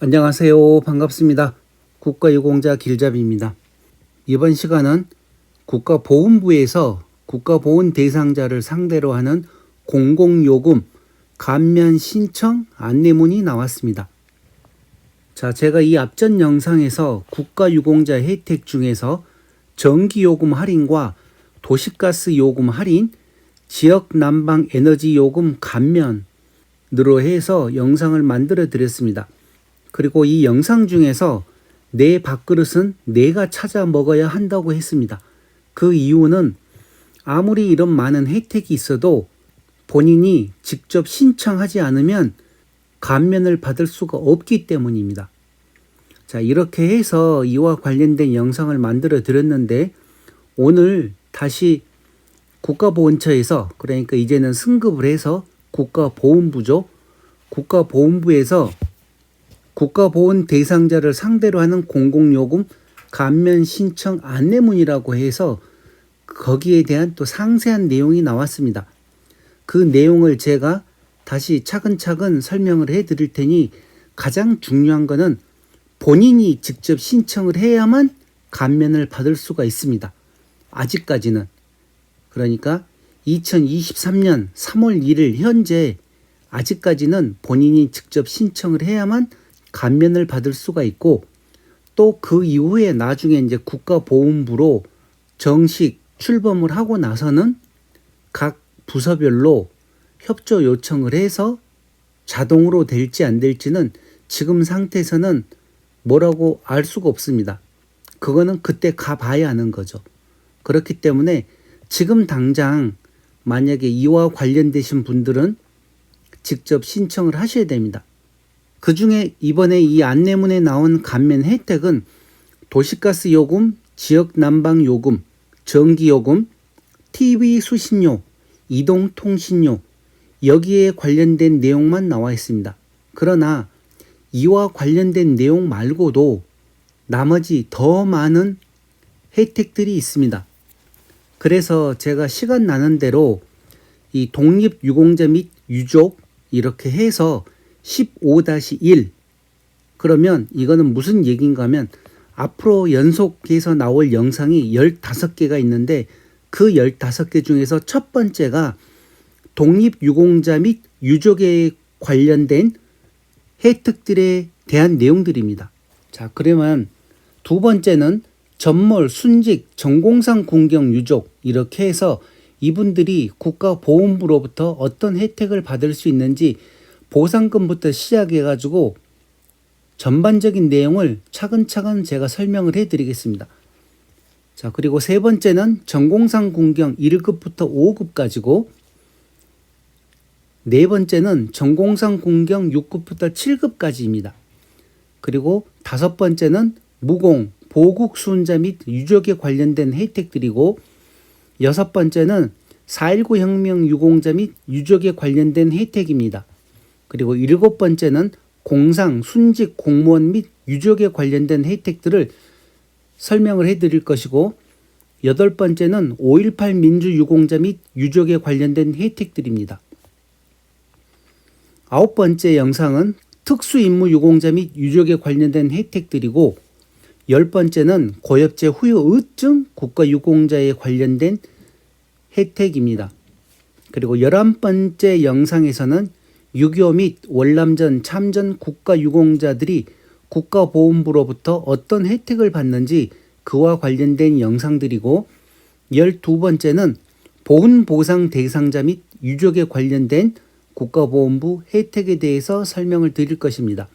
안녕하세요. 반갑습니다. 국가유공자 길잡이입니다. 이번 시간은 국가보훈부에서 국가보훈 대상자를 상대로 하는 공공요금 감면 신청 안내문이 나왔습니다. 자, 제가 이 앞전 영상에서 국가유공자 혜택 중에서 전기요금 할인과 도시가스 요금 할인, 지역 난방 에너지 요금 감면으로 해서 영상을 만들어 드렸습니다. 그리고 이 영상 중에서 내 밥그릇은 내가 찾아 먹어야 한다고 했습니다. 그 이유는 아무리 이런 많은 혜택이 있어도 본인이 직접 신청하지 않으면 감면을 받을 수가 없기 때문입니다. 자, 이렇게 해서 이와 관련된 영상을 만들어 드렸는데 오늘 다시 국가보훈처에서, 그러니까 이제는 승급을 해서 국가보훈부죠. 국가보훈부에서 국가보훈 대상자를 상대로 하는 공공요금 감면 신청 안내문이라고 해서 거기에 대한 또 상세한 내용이 나왔습니다. 그 내용을 제가 다시 차근차근 설명을 해 드릴 테니 가장 중요한 거는 본인이 직접 신청을 해야만 감면을 받을 수가 있습니다. 아직까지는. 그러니까 2023년 3월 1일 현재 아직까지는 본인이 직접 신청을 해야만 감면을 받을 수가 있고, 또 그 이후에 나중에 이제 국가보훈부로 정식 출범을 하고 나서는 각 부서별로 협조 요청을 해서 자동으로 될지 안 될지는 지금 상태에서는 뭐라고 알 수가 없습니다. 그거는 그때 가봐야 하는 거죠. 그렇기 때문에 지금 당장 만약에 이와 관련되신 분들은 직접 신청을 하셔야 됩니다. 그 중에 이번에 이 안내문에 나온 감면 혜택은 도시가스 요금, 지역 난방 요금, 전기 요금, TV 수신료, 이동통신료, 여기에 관련된 내용만 나와 있습니다. 그러나 이와 관련된 내용 말고도 나머지 더 많은 혜택들이 있습니다. 그래서 제가 시간 나는 대로 이 독립유공자 및 유족 이렇게 해서 15-1, 그러면 이거는 무슨 얘기인가 하면 앞으로 연속해서 나올 영상이 15개가 있는데 그 15개 중에서 첫 번째가 독립유공자 및 유족에 관련된 혜택들에 대한 내용들입니다. 자, 그러면 두 번째는 전몰, 순직, 전공상 군경 유족 이렇게 해서 이분들이 국가보훈부로부터 어떤 혜택을 받을 수 있는지 보상금부터 시작해가지고 전반적인 내용을 차근차근 제가 설명을 해드리겠습니다. 자, 그리고 세 번째는 전공상 군경 1급부터 5급까지고, 네 번째는 전공상 군경 6급부터 7급까지입니다. 그리고 다섯 번째는 무공, 보국 수훈자 및 유족에 관련된 혜택들이고, 여섯 번째는 4.19 혁명 유공자 및 유족에 관련된 혜택입니다. 그리고 일곱 번째는 공상, 순직, 공무원 및 유족에 관련된 혜택들을 설명을 해드릴 것이고, 여덟 번째는 5.18 민주유공자 및 유족에 관련된 혜택들입니다. 아홉 번째 영상은 특수임무유공자 및 유족에 관련된 혜택들이고, 열 번째는 고엽제 후유 의증 국가유공자에 관련된 혜택입니다. 그리고 11번째 영상에서는 6.25 및 월남전 참전 국가유공자들이 국가보훈부로부터 어떤 혜택을 받는지 그와 관련된 영상들이고, 12번째는 보훈보상 대상자 및 유족에 관련된 국가보훈부 혜택에 대해서 설명을 드릴 것입니다.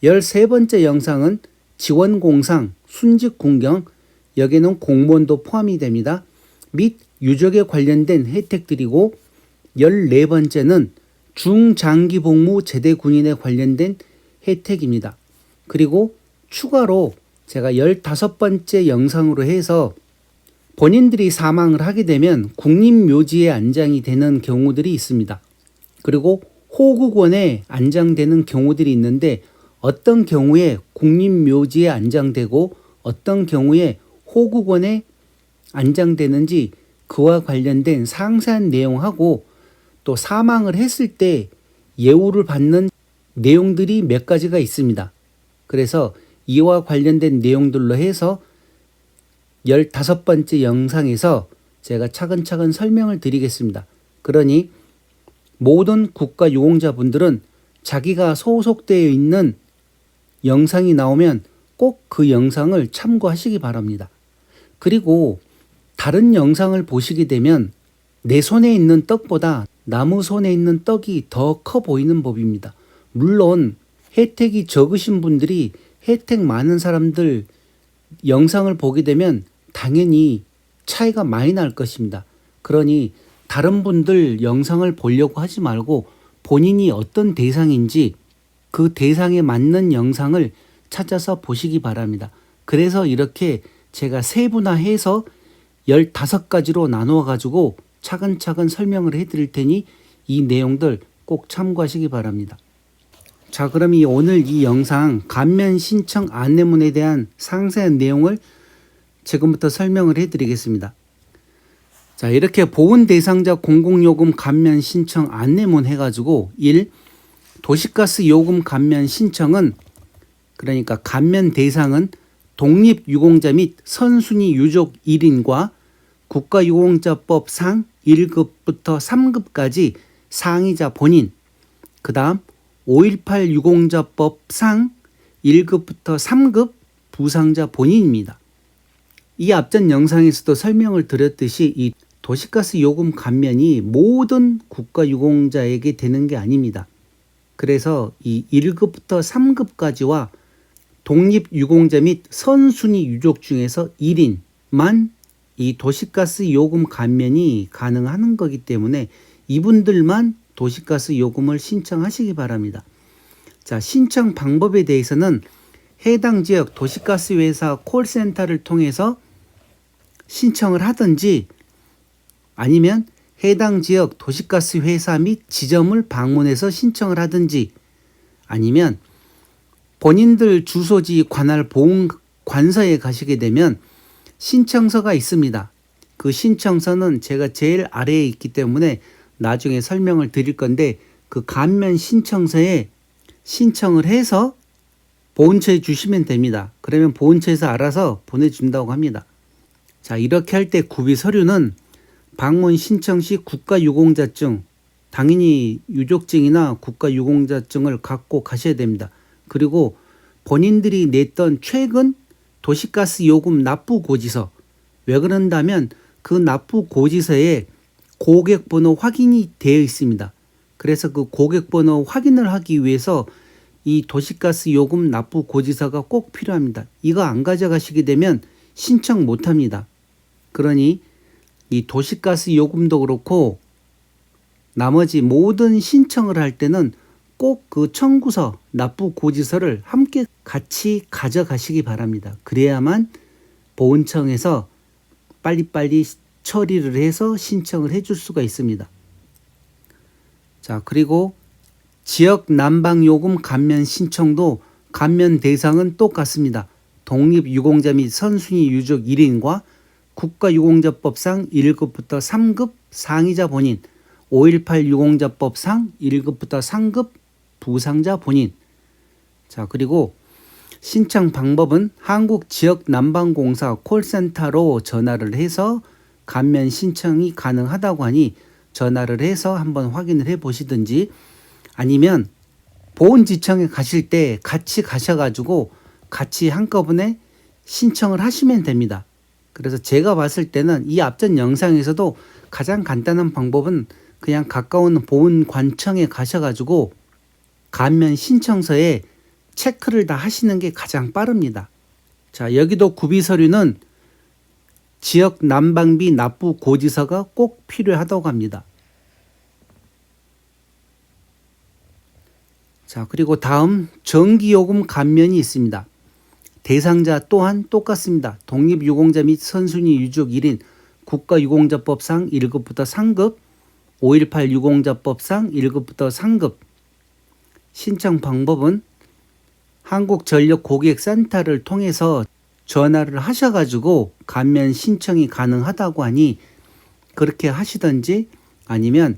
13번째 영상은 지원공상, 순직군경, 여기는 공무원도 포함이 됩니다. 및 유족에 관련된 혜택들이고, 14번째는 중장기복무 제대 군인에 관련된 혜택입니다. 그리고 추가로 제가 15번째 영상으로 해서 본인들이 사망을 하게 되면 국립묘지에 안장이 되는 경우들이 있습니다. 그리고 호국원에 안장되는 경우들이 있는데 어떤 경우에 국립묘지에 안장되고 어떤 경우에 호국원에 안장되는지 그와 관련된 상세한 내용하고 또 사망을 했을 때 예우를 받는 내용들이 몇 가지가 있습니다. 그래서 이와 관련된 내용들로 해서 15번째 영상에서 제가 차근차근 설명을 드리겠습니다. 그러니 모든 국가유공자분들은 자기가 소속되어 있는 영상이 나오면 꼭 그 영상을 참고하시기 바랍니다. 그리고 다른 영상을 보시게 되면 내 손에 있는 떡보다 나무 손에 있는 떡이 더 커 보이는 법입니다. 물론 혜택이 적으신 분들이 혜택 많은 사람들 영상을 보게 되면 당연히 차이가 많이 날 것입니다. 그러니 다른 분들 영상을 보려고 하지 말고 본인이 어떤 대상인지 그 대상에 맞는 영상을 찾아서 보시기 바랍니다. 그래서 이렇게 제가 세분화해서 15가지로 나누어 가지고 차근차근 설명을 해드릴 테니 이 내용들 꼭 참고하시기 바랍니다. 자, 그럼 오늘 이 영상 감면 신청 안내문에 대한 상세한 내용을 지금부터 설명을 해드리겠습니다. 자, 이렇게 보훈 대상자 공공요금 감면 신청 안내문 해가지고 1. 도시가스 요금 감면 신청은 그러니까 감면 대상은 독립유공자 및 선순위 유족 1인과 국가유공자법상 1급부터 3급까지 상이자 본인, 그 다음 5.18 유공자법상 1급부터 3급 부상자 본인입니다. 이 앞전 영상에서도 설명을 드렸듯이 이 도시가스 요금 감면이 모든 국가유공자에게 되는 게 아닙니다. 그래서 이 1급부터 3급까지와 독립유공자 및 선순위 유족 중에서 1인만 이 도시가스 요금 감면이 가능한 거기 때문에 이분들만 도시가스 요금을 신청하시기 바랍니다. 자, 신청 방법에 대해서는 해당 지역 도시가스 회사 콜센터를 통해서 신청을 하든지 아니면 해당 지역 도시가스 회사 및 지점을 방문해서 신청을 하든지 아니면 본인들 주소지 관할 보훈관서에 가시게 되면 신청서가 있습니다. 그 신청서는 제가 제일 아래에 있기 때문에 나중에 설명을 드릴 건데 그 감면 신청서에 신청을 해서 보훈처에 주시면 됩니다. 그러면 보훈처에서 알아서 보내준다고 합니다. 자, 이렇게 할 때 구비 서류는 방문 신청 시 국가유공자증, 당연히 유족증이나 국가유공자증을 갖고 가셔야 됩니다. 그리고 본인들이 냈던 최근 도시가스 요금 납부 고지서, 왜 그런다면 그 납부 고지서에 고객번호 확인이 되어 있습니다. 그래서 그 고객번호 확인을 하기 위해서 이 도시가스 요금 납부 고지서가 꼭 필요합니다. 이거 안 가져가시게 되면 신청 못합니다. 그러니 이 도시가스 요금도 그렇고 나머지 모든 신청을 할 때는 꼭 그 청구서, 납부 고지서를 함께 같이 가져가시기 바랍니다. 그래야만 보훈청에서 빨리빨리 처리를 해서 신청을 해줄 수가 있습니다. 자, 그리고 지역 난방요금 감면 신청도 감면 대상은 똑같습니다. 독립유공자 및 선순위 유족 1인과 국가유공자법상 1급부터 3급 상이자 본인, 5.18 유공자법상 1급부터 3급 부상자 본인. 자, 그리고 신청 방법은 한국지역난방공사 콜센터로 전화를 해서 감면 신청이 가능하다고 하니 전화를 해서 한번 확인을 해 보시든지 아니면 보훈지청에 가실 때 같이 가셔가지고 같이 한꺼번에 신청을 하시면 됩니다. 그래서 제가 봤을 때는 이 앞전 영상에서도 가장 간단한 방법은 그냥 가까운 보훈관청에 가셔가지고 감면 신청서에 체크를 다 하시는 게 가장 빠릅니다. 자, 여기도 구비 서류는 지역 난방비 납부 고지서가 꼭 필요하다고 합니다. 자, 그리고 다음 전기요금 감면이 있습니다. 대상자 또한 똑같습니다. 독립유공자 및 선순위 유족 1인 국가유공자법상 1급부터 3급, 5.18 유공자법상 1급부터 3급. 신청 방법은 한국전력고객센터를 통해서 전화를 하셔가지고 감면 신청이 가능하다고 하니 그렇게 하시든지 아니면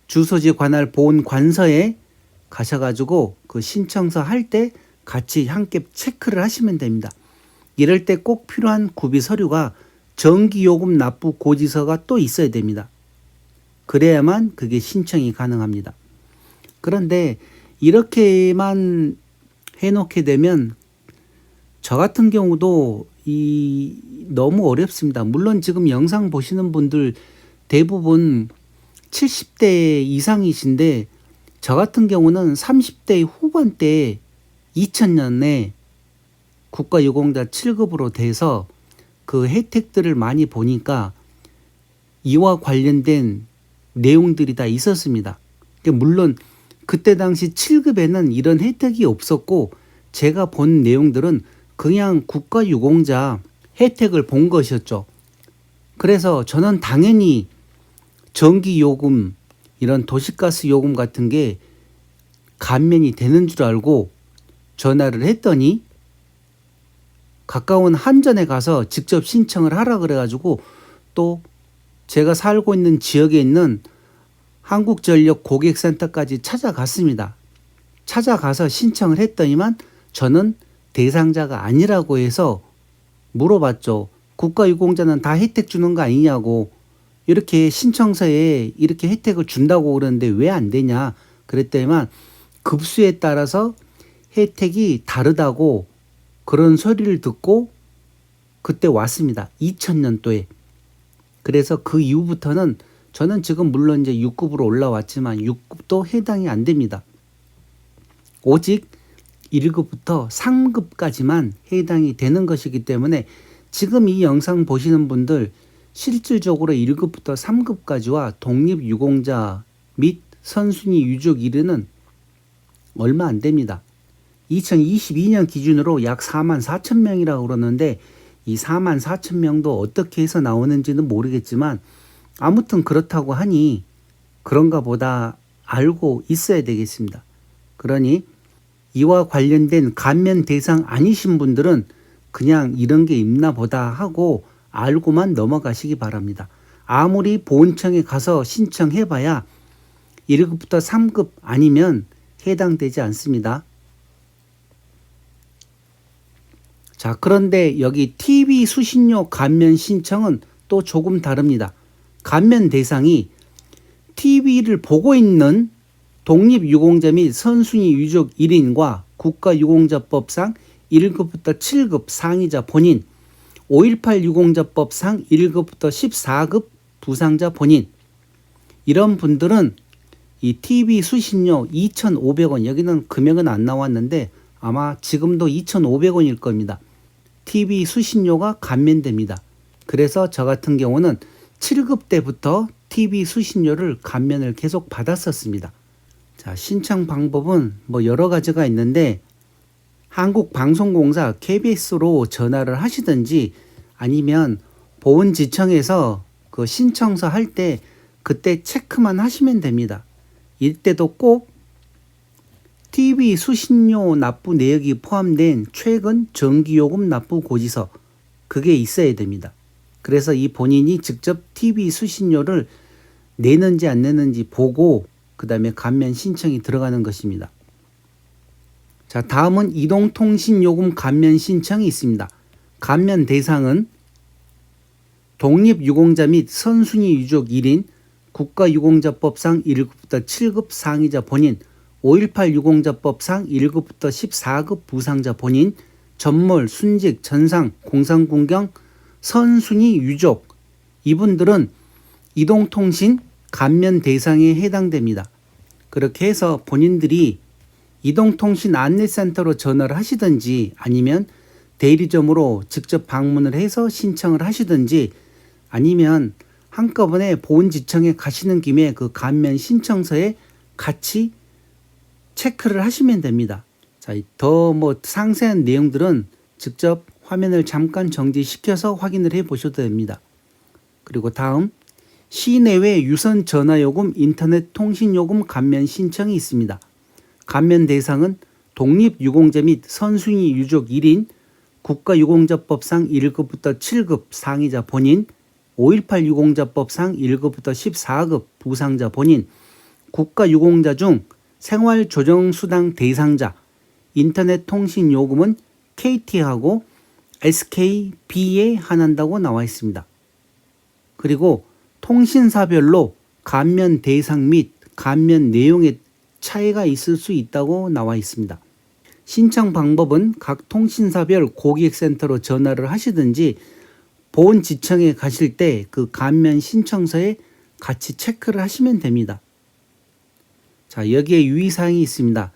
주소지 관할 보훈관서에 가셔가지고 그 신청서 할 때 같이 함께 체크를 하시면 됩니다. 이럴 때 꼭 필요한 구비 서류가 전기요금 납부 고지서가 또 있어야 됩니다. 그래야만 그게 신청이 가능합니다. 그런데 이렇게만 해놓게 되면 저 같은 경우도 너무 어렵습니다. 물론 지금 영상 보시는 분들 대부분 70대 이상이신데 저 같은 경우는 30대 후반대에 2000년에 국가유공자 7급으로 돼서 그 혜택들을 많이 보니까 이와 관련된 내용들이 다 있었습니다. 물론 그때 당시 7급에는 이런 혜택이 없었고 제가 본 내용들은 그냥 국가유공자 혜택을 본 것이었죠. 그래서 저는 당연히 전기요금, 이런 도시가스 요금 같은 게 감면이 되는 줄 알고 전화를 했더니 가까운 한전에 가서 직접 신청을 하라 그래가지고 또 제가 살고 있는 지역에 있는 한국전력 고객센터까지 찾아갔습니다. 찾아가서 신청을 했더니만 저는 대상자가 아니라고 해서 물어봤죠. 국가유공자는 다 혜택 주는 거 아니냐고. 이렇게 신청서에 이렇게 혜택을 준다고 그러는데 왜 안 되냐. 그랬더니만 급수에 따라서 혜택이 다르다고 그런 소리를 듣고 그때 왔습니다. 2000년도에. 그래서 그 이후부터는 저는 지금 물론 이제 6급으로 올라왔지만 6급도 해당이 안 됩니다. 오직 1급부터 3급까지만 해당이 되는 것이기 때문에 지금 이 영상 보시는 분들 실질적으로 1급부터 3급까지와 독립유공자 및 선순위 유족 이르는 얼마 안 됩니다. 2022년 기준으로 약 4만 4천 명이라고 그러는데 이 4만 4천 명도 어떻게 해서 나오는지는 모르겠지만 아무튼 그렇다고 하니 그런가 보다 알고 있어야 되겠습니다. 그러니 이와 관련된 감면 대상 아니신 분들은 그냥 이런 게 있나 보다 하고 알고만 넘어가시기 바랍니다. 아무리 보훈청에 가서 신청해봐야 1급부터 3급 아니면 해당되지 않습니다. 자, 그런데 여기 TV 수신료 감면 신청은 또 조금 다릅니다. 감면 대상이 TV를 보고 있는 독립유공자 및 선순위 유족 1인과 국가유공자법상 1급부터 7급 상위자 본인, 5.18 유공자법상 1급부터 14급 부상자 본인, 이런 분들은 이 TV 수신료 2,500원, 여기는 금액은 안 나왔는데 아마 지금도 2,500원일 겁니다. TV 수신료가 감면됩니다. 그래서 저 같은 경우는 7급 때부터 TV 수신료를 감면을 계속 받았었습니다. 자, 신청 방법은 뭐 여러 가지가 있는데 한국방송공사 KBS로 전화를 하시든지 아니면 보훈지청에서 그 신청서 할 때 그때 체크만 하시면 됩니다. 이때도 꼭 TV 수신료 납부 내역이 포함된 최근 전기요금 납부 고지서, 그게 있어야 됩니다. 그래서 이 본인이 직접 TV 수신료를 내는지 안 내는지 보고 그 다음에 감면 신청이 들어가는 것입니다. 자, 다음은 이동통신요금 감면 신청이 있습니다. 감면 대상은 독립유공자 및 선순위 유족 1인, 국가유공자법상 1급부터 7급 상위자 본인, 5.18 유공자법상 1급부터 14급 부상자 본인, 전몰, 순직, 전상, 공상군경, 선순위 유족, 이분들은 이동통신 감면 대상에 해당됩니다. 그렇게 해서 본인들이 이동통신 안내센터로 전화를 하시든지 아니면 대리점으로 직접 방문을 해서 신청을 하시든지 아니면 한꺼번에 보훈지청에 가시는 김에 그 감면 신청서에 같이 체크를 하시면 됩니다. 자, 더 상세한 내용들은 직접 화면을 잠깐 정지시켜서 확인을 해 보셔도 됩니다. 그리고 다음 시내외 유선 전화요금 인터넷 통신요금 감면 신청이 있습니다. 감면 대상은 독립유공자 및 선순위 유족 1인, 국가유공자법상 1급부터 7급 상위자 본인, 5.18 유공자법상 1급부터 14급 부상자 본인, 국가유공자 중 생활조정수당 대상자, 인터넷 통신 요금은 KT하고 SKB에 한한다고 나와 있습니다. 그리고 통신사별로 감면 대상 및 감면 내용의 차이가 있을 수 있다고 나와 있습니다. 신청 방법은 각 통신사별 고객센터로 전화를 하시든지 보훈지청에 가실 때 그 감면 신청서에 같이 체크를 하시면 됩니다. 자, 여기에 유의사항이 있습니다.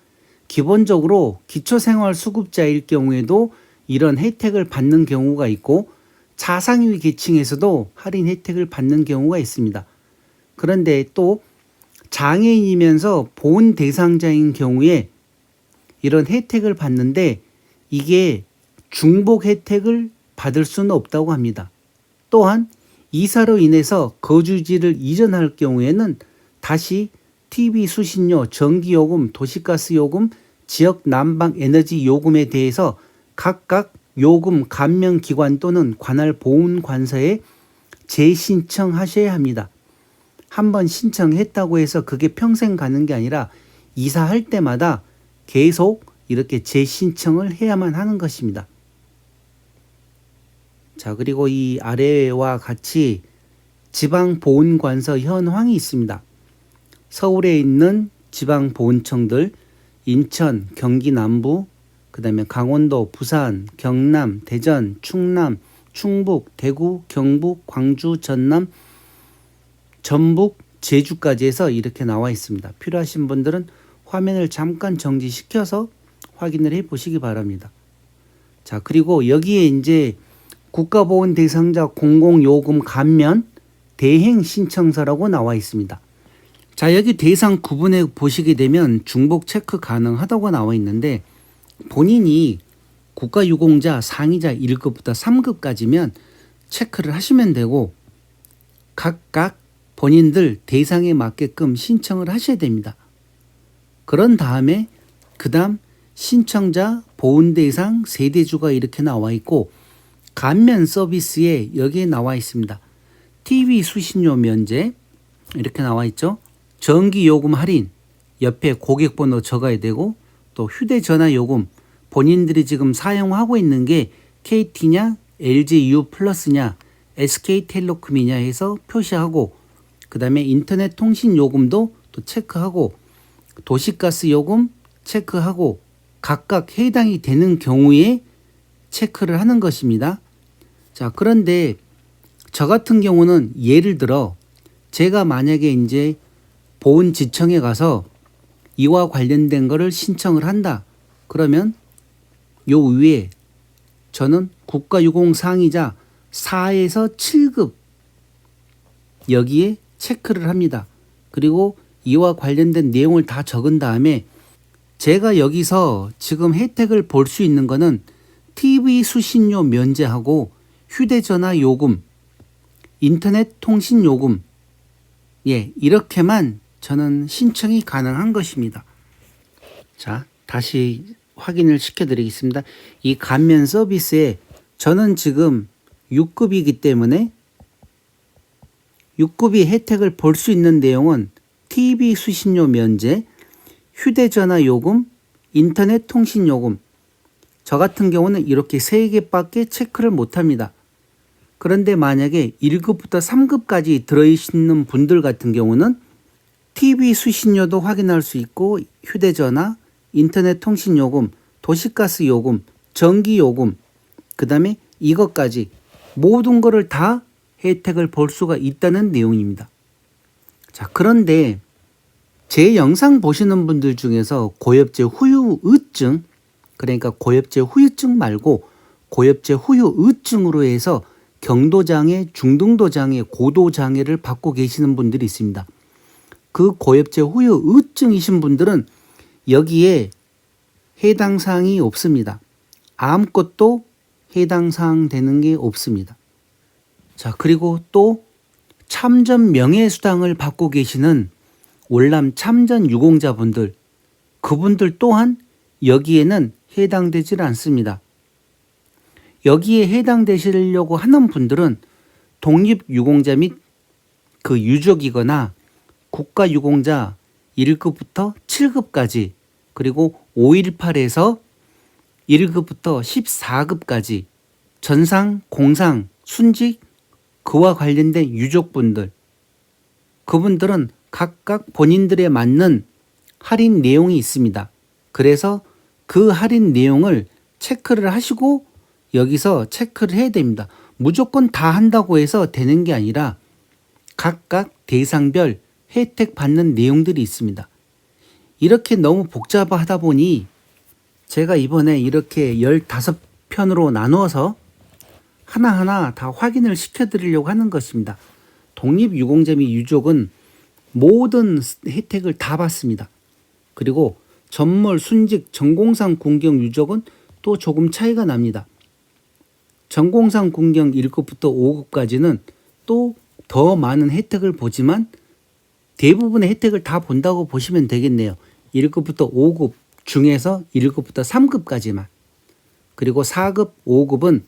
기본적으로 기초생활수급자일 경우에도 이런 혜택을 받는 경우가 있고 자상위 계층에서도 할인 혜택을 받는 경우가 있습니다. 그런데 또 장애인이면서 보훈 대상자인 경우에 이런 혜택을 받는데 이게 중복 혜택을 받을 수는 없다고 합니다. 또한 이사로 인해서 거주지를 이전할 경우에는 다시 TV 수신료, 전기요금, 도시가스요금, 지역 난방 에너지 요금에 대해서 각각 요금 감면 기관 또는 관할 보훈관서에 재신청하셔야 합니다. 한번 신청했다고 해서 그게 평생 가는 게 아니라 이사할 때마다 계속 이렇게 재신청을 해야만 하는 것입니다. 자, 그리고 이 아래와 같이 지방보훈관서 현황이 있습니다. 서울에 있는 지방보훈청들, 인천, 경기 남부, 그 다음에 강원도, 부산, 경남, 대전, 충남, 충북, 대구, 경북, 광주, 전남, 전북, 제주까지 해서 이렇게 나와 있습니다. 필요하신 분들은 화면을 잠깐 정지시켜서 확인을 해 보시기 바랍니다. 자, 그리고 여기에 이제 국가보훈 대상자 공공요금 감면 대행 신청서라고 나와 있습니다. 자, 여기 대상 구분에 보시게 되면 중복 체크 가능하다고 나와 있는데 본인이 국가유공자 상위자 1급부터 3급까지면 체크를 하시면 되고 각각 본인들 대상에 맞게끔 신청을 하셔야 됩니다. 그런 다음에 그 다음 신청자 보훈대상 세대주가 이렇게 나와 있고 감면 서비스에 여기에 나와 있습니다. TV 수신료 면제 이렇게 나와 있죠. 전기요금 할인 옆에 고객번호 적어야 되고 또 휴대전화 요금 본인들이 지금 사용하고 있는 게 KT냐 LGU 플러스냐 SK텔레콤이냐 해서 표시하고 그 다음에 인터넷 통신 요금도 또 체크하고 도시가스 요금 체크하고 각각 해당이 되는 경우에 체크를 하는 것입니다. 자, 그런데 저 같은 경우는 예를 들어 제가 만약에 이제 보훈지청에 가서 이와 관련된 거를 신청을 한다. 그러면 요 위에 저는 국가유공 상위자 4에서 7급 여기에 체크를 합니다. 그리고 이와 관련된 내용을 다 적은 다음에 제가 여기서 지금 혜택을 볼 수 있는 거는 TV 수신료 면제하고 휴대전화 요금, 인터넷 통신 요금 이렇게만 저는 신청이 가능한 것입니다. 자, 다시 확인을 시켜드리겠습니다. 이 감면 서비스에 저는 지금 6급이기 때문에 6급이 혜택을 볼 수 있는 내용은 TV 수신료 면제, 휴대전화 요금, 인터넷 통신 요금 저 같은 경우는 이렇게 3개밖에 체크를 못합니다. 그런데 만약에 1급부터 3급까지 들어있는 분들 같은 경우는 TV 수신료도 확인할 수 있고 휴대전화, 인터넷 통신 요금, 도시가스 요금, 전기 요금 그 다음에 이것까지 모든 거를 다 혜택을 볼 수가 있다는 내용입니다. 자, 그런데 제 영상 보시는 분들 중에서 고엽제 후유의증 그러니까 고엽제 후유증 말고 고엽제 후유의증으로 해서 경도장애, 중등도장애, 고도장애를 받고 계시는 분들이 있습니다. 그 고엽제 후유의증이신 분들은 여기에 해당 사항이 없습니다. 아무것도 해당 사항 되는 게 없습니다. 자, 그리고 또 참전 명예수당을 받고 계시는 월남 참전 유공자분들 그분들 또한 여기에는 해당되질 않습니다. 여기에 해당되시려고 하는 분들은 독립유공자 및 그 유족이거나 국가유공자 1급부터 7급까지 그리고 5.18에서 1급부터 14급까지 전상, 공상, 순직, 그와 관련된 유족분들, 그분들은 각각 본인들에 맞는 할인 내용이 있습니다. 그래서 그 할인 내용을 체크를 하시고 여기서 체크를 해야 됩니다. 무조건 다 한다고 해서 되는 게 아니라 각각 대상별 혜택 받는 내용들이 있습니다. 이렇게 너무 복잡하다 보니 제가 이번에 이렇게 15편으로 나누어서 하나하나 다 확인을 시켜드리려고 하는 것입니다. 독립유공자 및 유족은 모든 혜택을 다 받습니다. 그리고 전몰, 순직, 전공상 군경 유족은 또 조금 차이가 납니다. 전공상 군경 1급부터 5급까지는 또 더 많은 혜택을 보지만 대부분의 혜택을 다 본다고 보시면 되겠네요. 1급부터 5급 중에서 1급부터 3급까지만. 그리고 4급, 5급은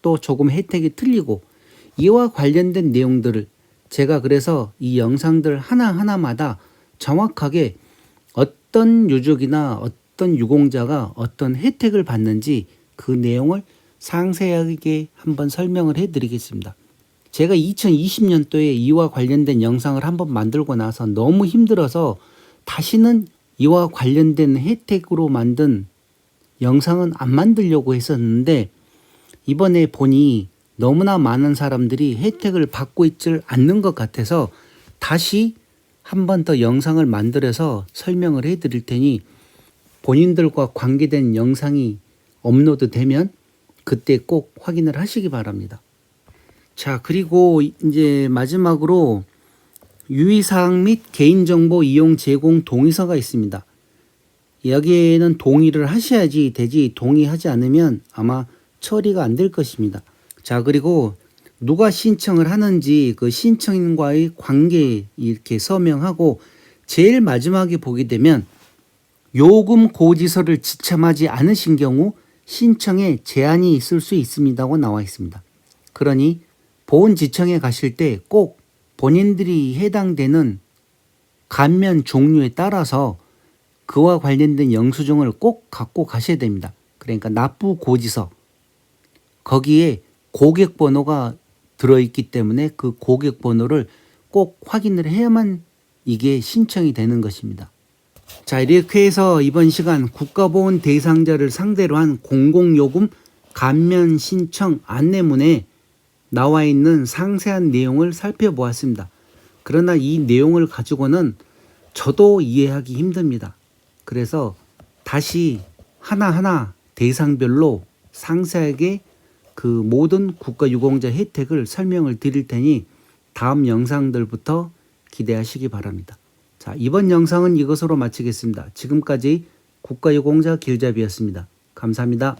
또 조금 혜택이 틀리고 이와 관련된 내용들을 제가 그래서 이 영상들 하나하나마다 정확하게 어떤 유족이나 어떤 유공자가 어떤 혜택을 받는지 그 내용을 상세하게 한번 설명을 해 드리겠습니다. 제가 2020년도에 이와 관련된 영상을 한번 만들고 나서 너무 힘들어서 다시는 이와 관련된 혜택으로 만든 영상은 안 만들려고 했었는데 이번에 보니 너무나 많은 사람들이 혜택을 받고 있지 않는 것 같아서 다시 한 번 더 영상을 만들어서 설명을 해 드릴 테니 본인들과 관계된 영상이 업로드 되면 그때 꼭 확인을 하시기 바랍니다. 자, 그리고 이제 마지막으로 유의사항 및 개인정보 이용 제공 동의서가 있습니다. 여기에는 동의를 하셔야지 되지 동의하지 않으면 아마 처리가 안 될 것입니다. 자, 그리고 누가 신청을 하는지 그 신청인과의 관계 이렇게 서명하고 제일 마지막에 보게 되면 요금 고지서를 지참하지 않으신 경우 신청에 제한이 있을 수 있습니다고 나와 있습니다. 그러니 보훈지청에 가실 때 꼭 본인들이 해당되는 감면 종류에 따라서 그와 관련된 영수증을 꼭 갖고 가셔야 됩니다. 그러니까 납부 고지서 거기에 고객 번호가 들어있기 때문에 그 고객 번호를 꼭 확인을 해야만 이게 신청이 되는 것입니다. 자, 이렇게 해서 이번 시간 국가보훈 대상자를 상대로 한 공공요금 감면 신청 안내문에 나와 있는 상세한 내용을 살펴보았습니다. 그러나 이 내용을 가지고는 저도 이해하기 힘듭니다. 그래서 다시 하나하나 대상별로 상세하게 그 모든 국가유공자 혜택을 설명을 드릴 테니 다음 영상들부터 기대하시기 바랍니다. 자, 이번 영상은 이것으로 마치겠습니다. 지금까지 국가유공자 길잡이였습니다. 감사합니다.